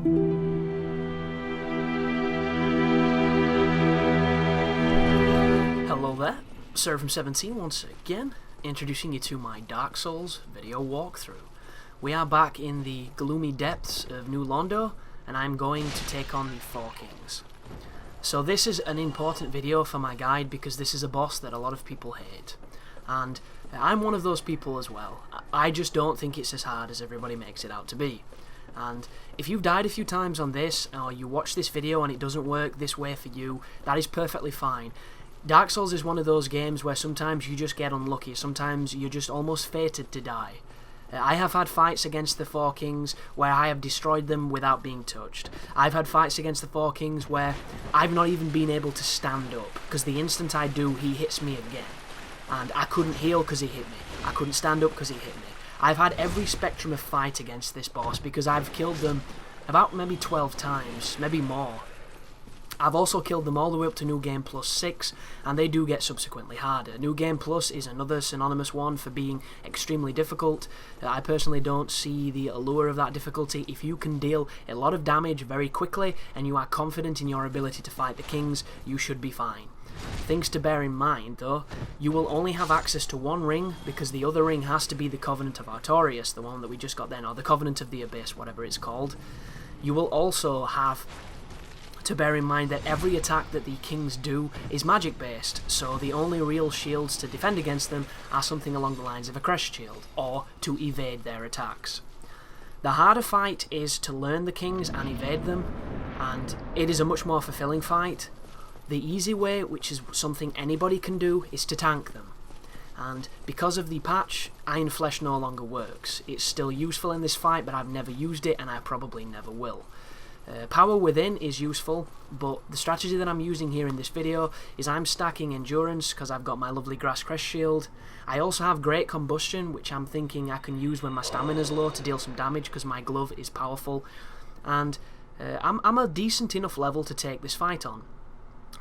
Hello there, Sir from 17 once again, introducing you to my Dark Souls video walkthrough. We are back in the gloomy depths of New Londo, and I'm going to take on the Four Kings. So this is an important video for my guide because this is a boss that a lot of people hate. And I'm one of those people as well. I just don't think it's as hard as everybody makes it out to be. And if you've died a few times on this, or you watch this video and it doesn't work this way for you, that is perfectly fine. Dark Souls is one of those games where sometimes you just get unlucky, sometimes you're just almost fated to die. I have had fights against the Four Kings where I have destroyed them without being touched. I've had fights against the Four Kings where I've not even been able to stand up, because the instant I do, he hits me again. And I couldn't heal because he hit me. I couldn't stand up because he hit me. I've had every spectrum of fight against this boss because I've killed them about maybe 12 times, maybe more. I've also killed them all the way up to New Game Plus 6, and they do get subsequently harder. New Game Plus is another synonymous one for being extremely difficult. I personally don't see the allure of that difficulty. If you can deal a lot of damage very quickly, and you are confident in your ability to fight the kings, you should be fine. Things to bear in mind, though: you will only have access to one ring, because the other ring has to be the Covenant of Artorias, the one that we just got then, or the Covenant of the Abyss, whatever it's called. You will also have to bear in mind that every attack that the kings do is magic based, so the only real shields to defend against them are something along the lines of a crest shield, or to evade their attacks. The harder fight is to learn the kings and evade them, and it is a much more fulfilling fight. The easy way, which is something anybody can do, is to tank them. And because of the patch, Iron Flesh no longer works. It's still useful in this fight, but I've never used it, and I probably never will. Power Within is useful, but the strategy that I'm using here in this video is I'm stacking Endurance because I've got my lovely Grass Crest Shield. I also have Great Combustion, which I'm thinking I can use when my stamina's low to deal some damage because my glove is powerful. And I'm a decent enough level to take this fight on.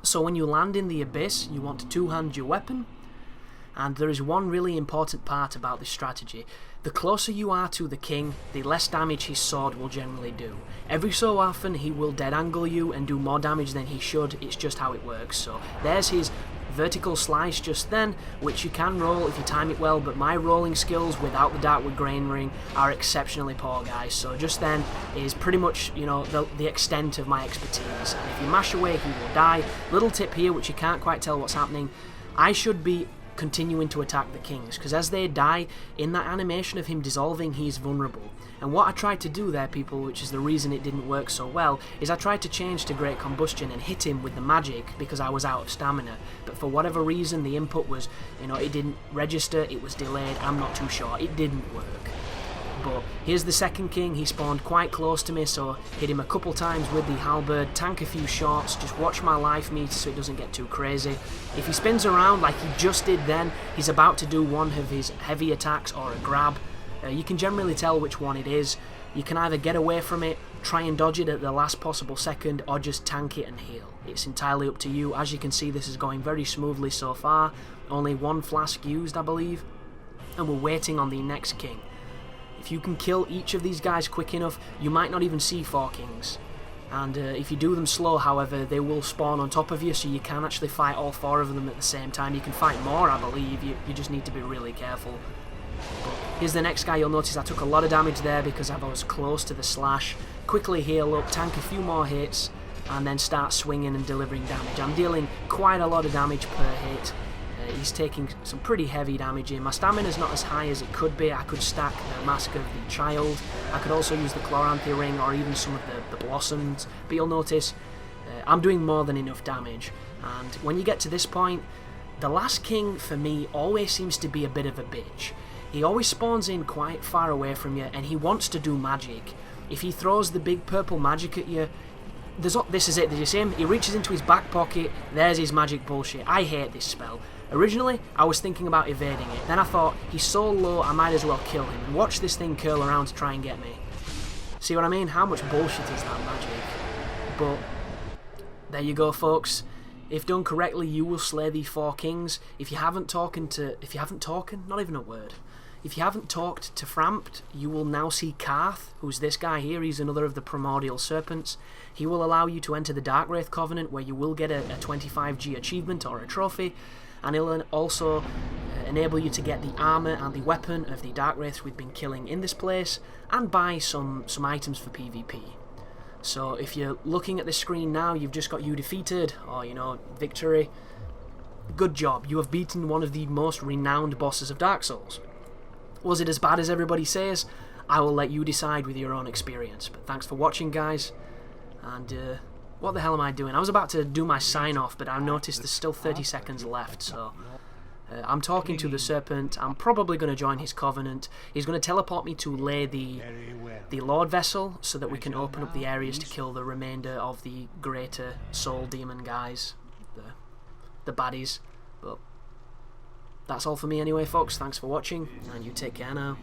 So when you land in the Abyss, you want to two-hand your weapon. And there is one really important part about this strategy. The closer you are to the king, the less damage his sword will generally do. Every so often he will dead angle you and do more damage than he should. It's just how it works. So there's his vertical slice just then, which you can roll if you time it well, but my rolling skills without the Darkwood Grain Ring are exceptionally poor, guys. So just then is pretty much, you know, the extent of my expertise. And if you mash away, he will die. Little tip here, which you can't quite tell what's happening: I should be continuing to attack the kings, because as they die, in that animation of him dissolving, he's vulnerable. And what I tried to do there, people, which is the reason it didn't work so well, is I tried to change to Great Combustion and hit him with the magic because I was out of stamina. But for whatever reason, the input was, you know, it didn't register, it was delayed, I'm not too sure, it didn't work. But here's the second king. He spawned quite close to me, so hit him a couple times with the halberd, tank a few shots, just watch my life meter so it doesn't get too crazy. If he spins around like he just did then, he's about to do one of his heavy attacks or a grab. You can generally tell which one it is. You can either get away from it, try and dodge it at the last possible second, or just tank it and heal. It's entirely up to you. As you can see, this is going very smoothly so far. Only one flask used, I believe, and we're waiting on the next king. If you can kill each of these guys quick enough, you might not even see Four Kings. And if you do them slow, however, they will spawn on top of you, so you can actually fight all four of them at the same time. You can fight more, I believe. You just need to be really careful. But here's the next guy. You'll notice I took a lot of damage there because I was close to the slash. Quickly heal up, tank a few more hits, and then start swinging and delivering damage. I'm dealing quite a lot of damage per hit. He's taking some pretty heavy damage here. My stamina's not as high as it could be. I could stack the Mask of the Child. I could also use the Chloranthy Ring or even some of the Blossoms. But you'll notice I'm doing more than enough damage. And when you get to this point, the last king for me always seems to be a bit of a bitch. He always spawns in quite far away from you, and he wants to do magic. If he throws the big purple magic at you, this is it. Did you see him? He reaches into his back pocket. There's his magic bullshit. I hate this spell. Originally, I was thinking about evading it. Then I thought, he's so low, I might as well kill him and watch this thing curl around to try and get me. See what I mean? How much bullshit is that magic? But there you go, folks. If done correctly, you will slay the Four Kings. If you haven't not even a word. If you haven't talked to Frampt, you will now see Karth, who's this guy here. He's another of the primordial serpents. He will allow you to enter the Darkwraith Covenant, where you will get a 25G achievement or a trophy, and he'll also enable you to get the armour and the weapon of the Darkwraiths we've been killing in this place, and buy some items for PvP. So if you're looking at the screen now, you've just got you defeated, or, you know, victory. Good job, you have beaten one of the most renowned bosses of Dark Souls. Was it as bad as everybody says? I will let you decide with your own experience. But thanks for watching, guys. And what the hell am I doing? I was about to do my sign off, but I noticed there's still 30 seconds left, so I'm talking to the serpent. I'm probably going to join his covenant. He's going to teleport me to lay the Lord Vessel, so that we can open up the areas to kill the remainder of the greater soul demon guys, the baddies. But that's all for me anyway, folks. Thanks for watching, and you take care now.